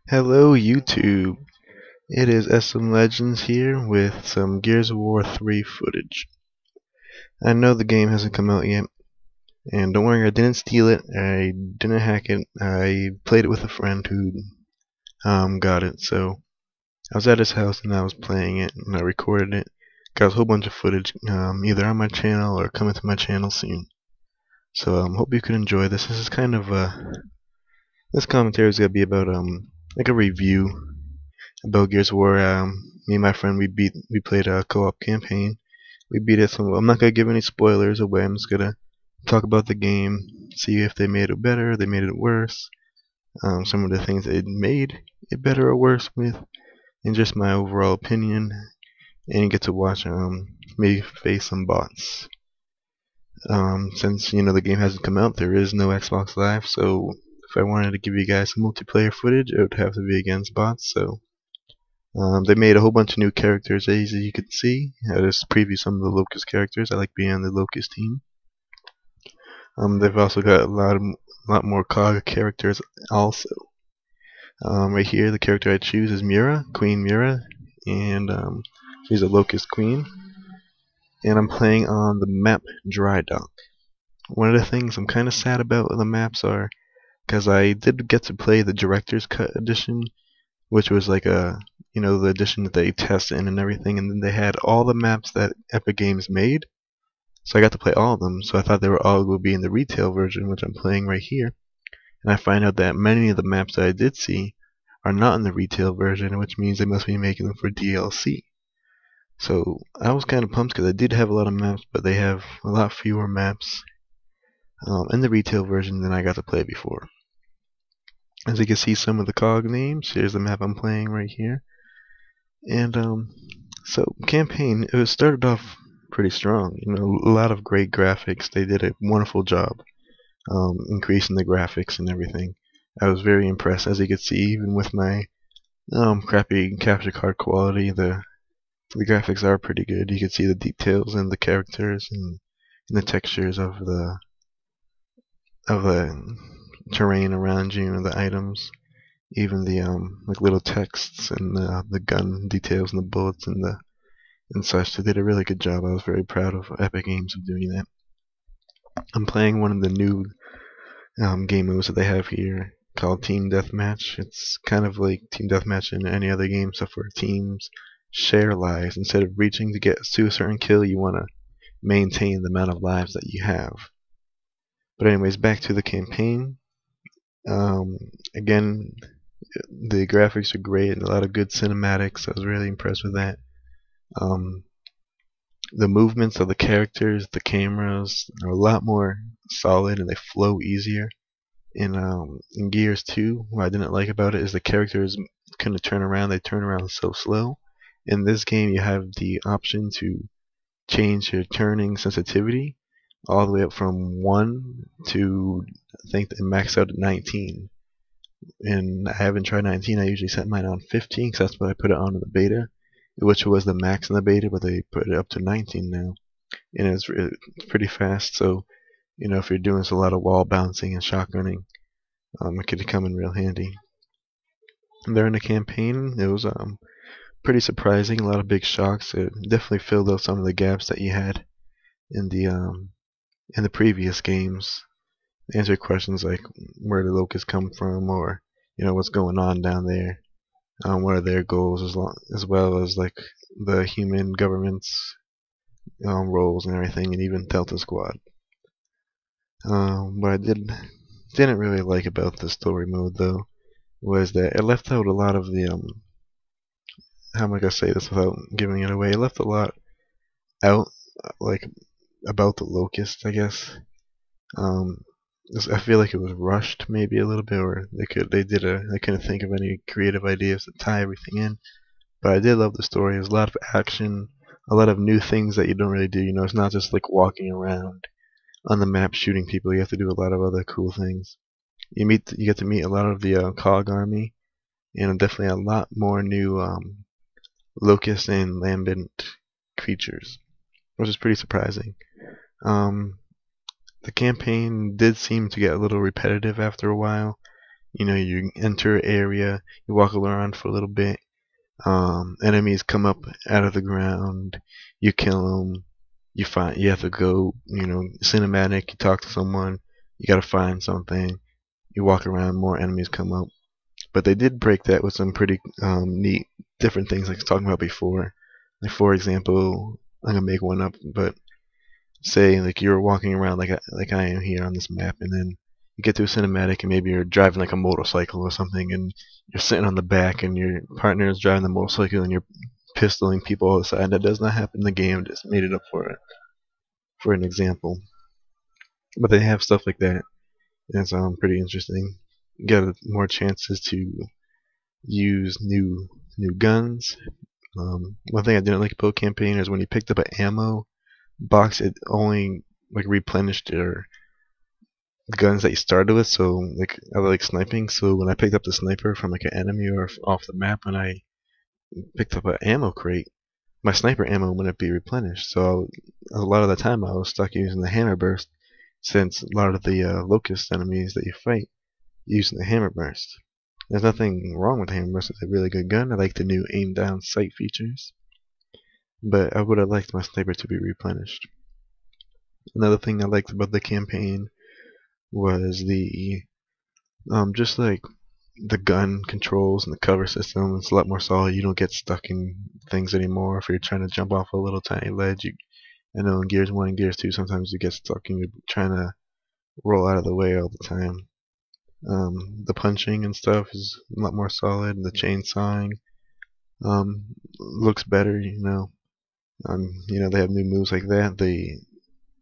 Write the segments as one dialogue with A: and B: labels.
A: Hello YouTube, it is SM Legends here with some Gears of War 3 footage. I know the game hasn't come out yet, and don't worry, I didn't steal it, I didn't hack it, I played it with a friend who got it, so I was at his house and I was playing it, and I recorded it, got a whole bunch of footage, either on my channel or coming to my channel soon. So hope you can enjoy this. This is kind of, this commentary is going to be about, like a review about Gears of War. Me and my friend we played a co-op campaign. We beat it. So I'm not gonna give any spoilers away. I'm just gonna talk about the game, see if they made it better, they made it worse. Some of the things they made it better or worse with, and just my overall opinion. And you get to watch me face some bots. Since the game hasn't come out, there is no Xbox Live. So if I wanted to give you guys some multiplayer footage, it would have to be against bots. So they made a whole bunch of new characters, as you can see. I just preview some of the Locust characters. I like being on the Locust team. They've also got a lot more COG characters also. Right here, the character I choose is Mira, Queen Mira, and she's a Locust Queen. And I'm playing on the map Dry Dock. One of the things I'm kind of sad about the maps are, because I did get to play the Director's Cut edition, which was like the edition that they test in and everything, and then they had all the maps that Epic Games made. So I got to play all of them. So I thought they were all going to be in the retail version, which I'm playing right here. And I find out that many of the maps that I did see are not in the retail version, which means they must be making them for DLC. So I was kind of pumped because I did have a lot of maps, but they have a lot fewer maps in the retail version than I got to play before. As you can see, some of the COG names. Here's the map I'm playing right here. And so campaign, it was started off pretty strong. A lot of great graphics. They did a wonderful job increasing the graphics and everything. I was very impressed. As you can see, even with my crappy capture card quality, the graphics are pretty good. You can see the details and the characters and the textures of the terrain around you and the items. Even the like little texts and the gun details and the bullets and such. They did a really good job. I was very proud of Epic Games of doing that. I'm playing one of the new game modes that they have here called Team Deathmatch. It's kind of like Team Deathmatch in any other game, except for teams share lives. Instead of reaching to get to a certain kill, you want to maintain the amount of lives that you have. But anyways, back to the campaign. Again, the graphics are great and a lot of good cinematics. I was really impressed with that. The movements of the characters, the cameras are a lot more solid and they flow easier. In Gears 2, what I didn't like about it is the characters couldn't turn around. They turn around so slow. In this game, you have the option to change your turning sensitivity all the way up from 1 to, I think it maxed out at 19. And I haven't tried 19. I usually set mine on 15 because that's what I put it on in the beta, which was the max in the beta, but they put it up to 19 now. And it's pretty fast, so if you're doing a lot of wall bouncing and shotgunning, it could come in real handy. During the campaign, it was pretty surprising. A lot of big shocks. It definitely filled out some of the gaps that you had in the previous games. Answer questions like where the locusts come from, or what's going on down there. What are their goals, as well as like the human government's roles and everything, and even Delta Squad. What I didn't really like about the story mode though was that it left out a lot of the how am I gonna say this without giving it away? It left a lot out, like about the locusts, I guess. I feel like it was rushed maybe a little bit, or they couldn't think of any creative ideas to tie everything in. But I did love the story. There's a lot of action, a lot of new things that you don't really do. It's not just like walking around on the map shooting people. You have to do a lot of other cool things. You get to meet a lot of the COG army, and definitely a lot more new locust and lambent creatures, which is pretty surprising. The campaign did seem to get a little repetitive after a while. You enter an area, you walk around for a little bit. Enemies come up out of the ground. You kill them. You have to go. Cinematic. You talk to someone. You gotta find something. You walk around. More enemies come up. But they did break that with some pretty neat different things like I was talking about before. Like for example, I'm gonna make one up, but say like you're walking around like I am here on this map, and then you get to a cinematic, and maybe you're driving like a motorcycle or something, and you're sitting on the back, and your partner is driving the motorcycle, and you're pistoling people all the side. That does not happen in the game. Just made it up for an example. But they have stuff like that, and it's pretty interesting. You get more chances to use new guns. One thing I didn't like about campaign is when you picked up an ammo box, it only like replenished your guns that you started with. So like I like sniping. So when I picked up the sniper from like an enemy or off the map, when I picked up an ammo crate, my sniper ammo wouldn't be replenished. So a lot of the time I was stuck using the hammer burst, since a lot of the locust enemies that you fight using the hammer burst. There's nothing wrong with the hammer burst. It's a really good gun. I like the new aim down sight features, but I would have liked my sniper to be replenished. Another thing I liked about the campaign was the just like the gun controls and the cover system. It's a lot more solid. You don't get stuck in things anymore. If you're trying to jump off a little tiny ledge, I know in Gears 1 and Gears 2 sometimes you get stuck and you're trying to roll out of the way all the time. The punching and stuff is a lot more solid. The chainsawing looks better. They have new moves like that. The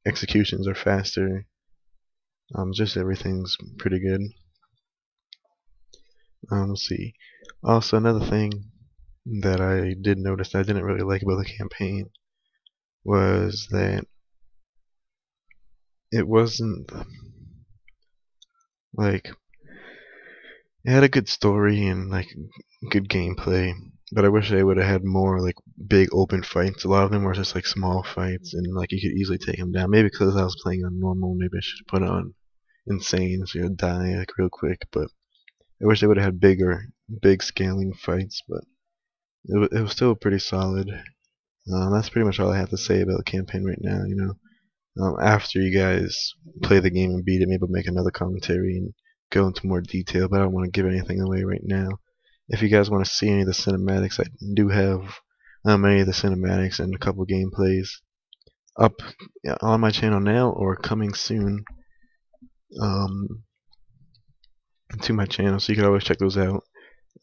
A: executions are faster. Just everything's pretty good. Let's see. Also, another thing that I did notice that I didn't really like about the campaign was that it wasn't like it had a good story and like good gameplay, but I wish they would have had more like big open fights. A lot of them were just like small fights, and like you could easily take them down. Maybe because I was playing on normal, maybe I should put on insane so you'd die like real quick. But I wish they would have had big scaling fights. But it was still pretty solid. That's pretty much all I have to say about the campaign right now. After you guys play the game and beat it, maybe I'll make another commentary and go into more detail, but I don't want to give anything away right now. If you guys want to see any of the cinematics, I do have many of the cinematics and a couple gameplays up on my channel now or coming soon um, to my channel, so you can always check those out.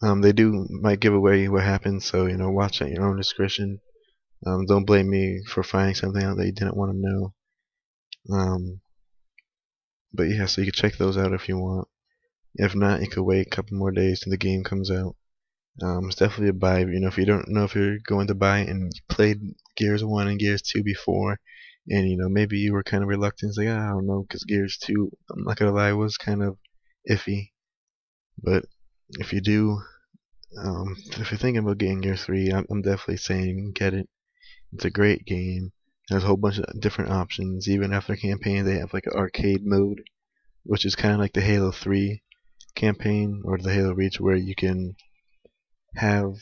A: They might give away what happens, so watch at your own discretion. Don't blame me for finding something out that you didn't want to know. But yeah, so you can check those out if you want. If not, you could wait a couple more days till the game comes out. It's definitely a buy. If you don't know if you're going to buy it and you played Gears 1 and Gears 2 before, and maybe you were kind of reluctant, like I don't know, because Gears 2, I'm not gonna lie, was kind of iffy. But if you do, if you're thinking about getting Gears 3, I'm definitely saying get it. It's a great game. There's a whole bunch of different options. Even after campaign, they have like an arcade mode, which is kind of like the Halo 3 campaign or the Halo Reach, where you can have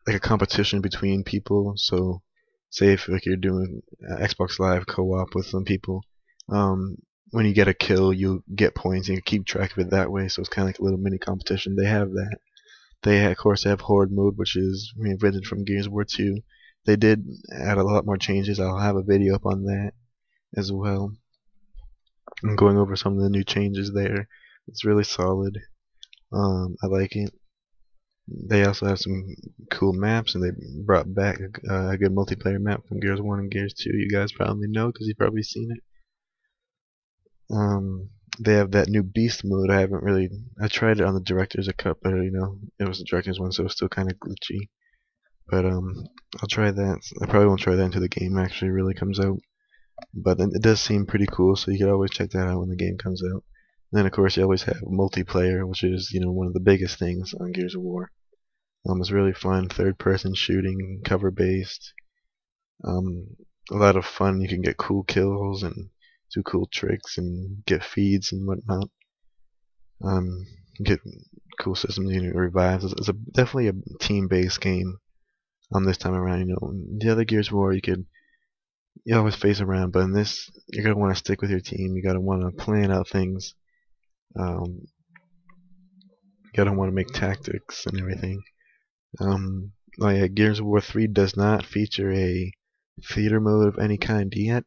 A: like a competition between people. So, say if like you're doing Xbox Live co-op with some people, when you get a kill, you get points and you keep track of it that way. So it's kind of like a little mini competition. They have that. Of course, have Horde mode, which is reinvented from Gears of War 2. They did add a lot more changes. I'll have a video up on that as well. I'm going over some of the new changes there. It's really solid. I like it. They also have some cool maps, and they brought back a good multiplayer map from Gears 1 and Gears 2. You guys probably know because you've probably seen it. They have that new Beast mode. I tried it on the Director's Cut, but it was the Director's one, so it was still kind of glitchy. But I'll try that. I probably won't try that until the game actually really comes out. But it does seem pretty cool, so you can always check that out when the game comes out. And then of course you always have multiplayer, which is one of the biggest things on Gears of War. It's really fun, third-person shooting, cover-based. A lot of fun. You can get cool kills and do cool tricks and get feeds and whatnot. get cool systems, revives. It's definitely a team-based game. This time around, the other Gears of War you always face around, but in this you're gonna want to stick with your team. You gotta want to plan out things. Um, you gotta want to make tactics and everything. Oh yeah, Gears of War 3 does not feature a theater mode of any kind yet.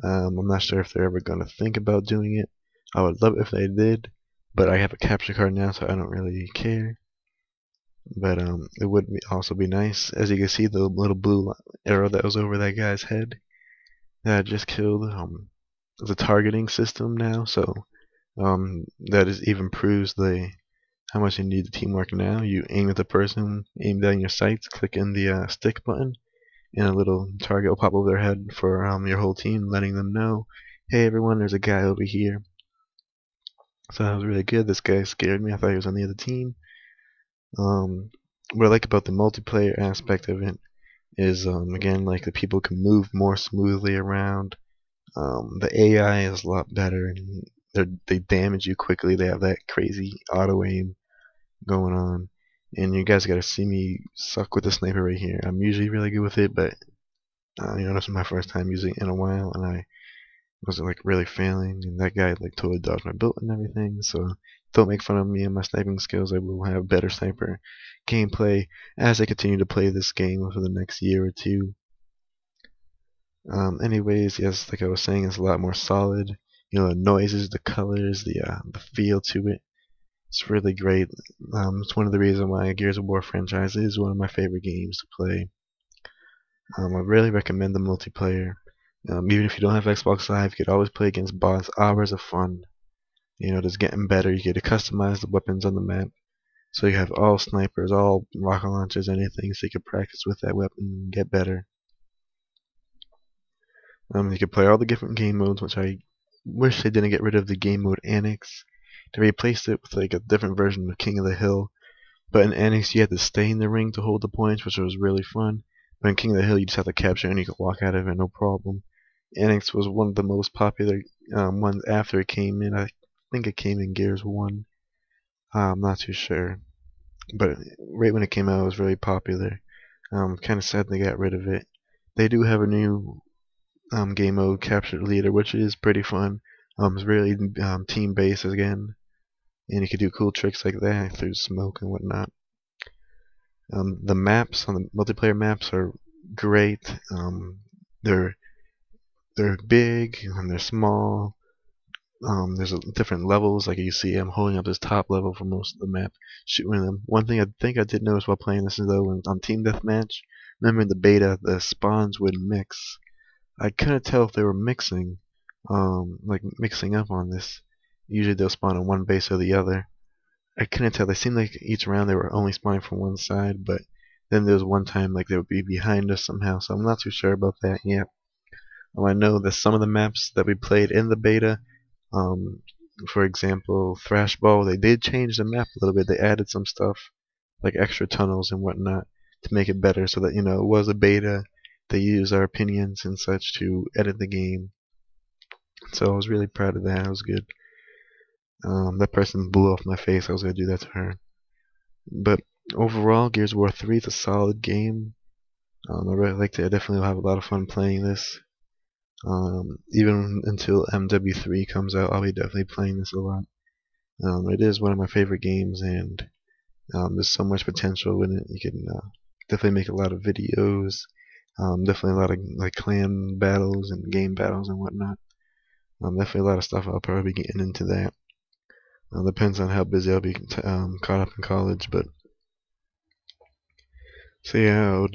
A: I'm not sure if they're ever gonna think about doing it. I would love it if they did, but I have a capture card now, so I don't really care. But it would also be nice. As you can see, the little blue arrow that was over that guy's head that I just killed. There's a targeting system now, so that is even proves how much you need the teamwork now. You aim at the person, aim down your sights, click in the stick button, and a little target will pop over their head for your whole team, letting them know, hey everyone, there's a guy over here. So that was really good. This guy scared me. I thought he was on the other team. What I like about the multiplayer aspect of it is, again, like the people can move more smoothly around. The AI is a lot better, and they damage you quickly. They have that crazy auto aim going on, and you guys gotta see me suck with the sniper right here. I'm usually really good with it, but this is my first time using it in a while, and I was like really failing, and that guy like totally dodged my bullet and everything. So don't make fun of me and my sniping skills. I will have better sniper gameplay as I continue to play this game for the next year or two. Anyways, yes, like I was saying, it's a lot more solid. The noises, the colors, the feel to it. It's really great. It's one of the reasons why Gears of War franchise is one of my favorite games to play. I really recommend the multiplayer. Even if you don't have Xbox Live, you could always play against bots. Hours of fun. Just getting better. You get to customize the weapons on the map. So you have all snipers, all rocket launchers, anything, so you can practice with that weapon and get better. You can play all the different game modes, which I wish they didn't get rid of the game mode Annex. They replaced it with like a different version of King of the Hill. But in Annex you had to stay in the ring to hold the points, which was really fun. But in King of the Hill you just have to capture and you can walk out of it no problem. Annex was one of the most popular ones after it came in. I think it came in Gears 1. I'm not too sure. But right when it came out, it was very popular. Kind of sad they got rid of it. They do have a new game mode, Capture the Leader, which is pretty fun. It's really team based again, and you can do cool tricks like that through smoke and whatnot. The maps on the multiplayer maps are great. They're big and they're small. There's different levels. Like you see, I'm holding up this top level for most of the map, shooting them. One thing I think I did notice while playing this is though, on Team Deathmatch, remember in the beta, the spawns would mix. I couldn't tell if they were mixing, like mixing up on this. Usually they'll spawn on one base or the other. I couldn't tell. They seemed like each round they were only spawning from one side, but then there was one time like they would be behind us somehow. So I'm not too sure about that yet. I know that some of the maps that we played in the beta, um, for example, Thrashball, they did change the map a little bit. They added some stuff like extra tunnels and whatnot to make it better, so that it was a beta. They used our opinions and such to edit the game. So I was really proud of that. It was good. That person blew off my face. I was gonna do that to her. But overall, Gears of War 3 is a solid game. I really liked it. I definitely will have a lot of fun playing this. Even until MW3 comes out, I'll be definitely playing this a lot. It is one of my favorite games, and there's so much potential in it. You can definitely make a lot of videos. Definitely a lot of like clan battles and game battles and whatnot. Definitely a lot of stuff. I'll probably be getting into that. Depends on how busy I'll be caught up in college, but so yeah,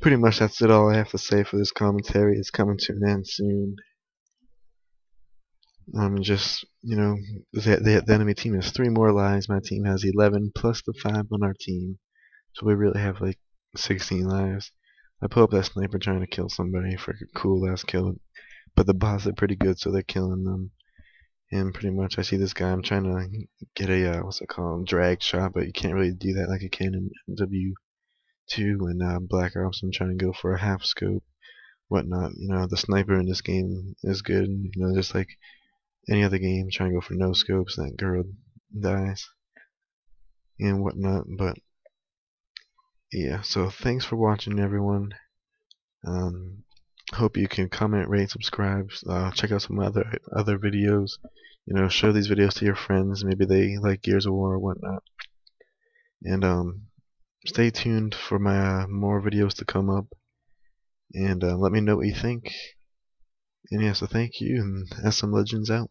A: pretty much that's it. All I have to say for this commentary. It's coming to an end soon. Just the enemy team has 3 more lives. My team has 11 plus the 5 on our team, so we really have like 16 lives. I put up that sniper trying to kill somebody for a cool last kill, but the bots are pretty good, so they're killing them. And pretty much, I see this guy. I'm trying to get a what's it called, drag shot, but you can't really do that like you can in W2 and Black Ops. I'm trying to go for a half scope, whatnot. The sniper in this game is good. Just like any other game, trying to go for no scopes. That girl dies and whatnot. But yeah, so thanks for watching, everyone. Hope you can comment, rate, subscribe, check out some other videos. Show these videos to your friends. Maybe they like Gears of War or whatnot. And stay tuned for my more videos to come up. And let me know what you think. And yeah, so thank you, and SM Legendz out.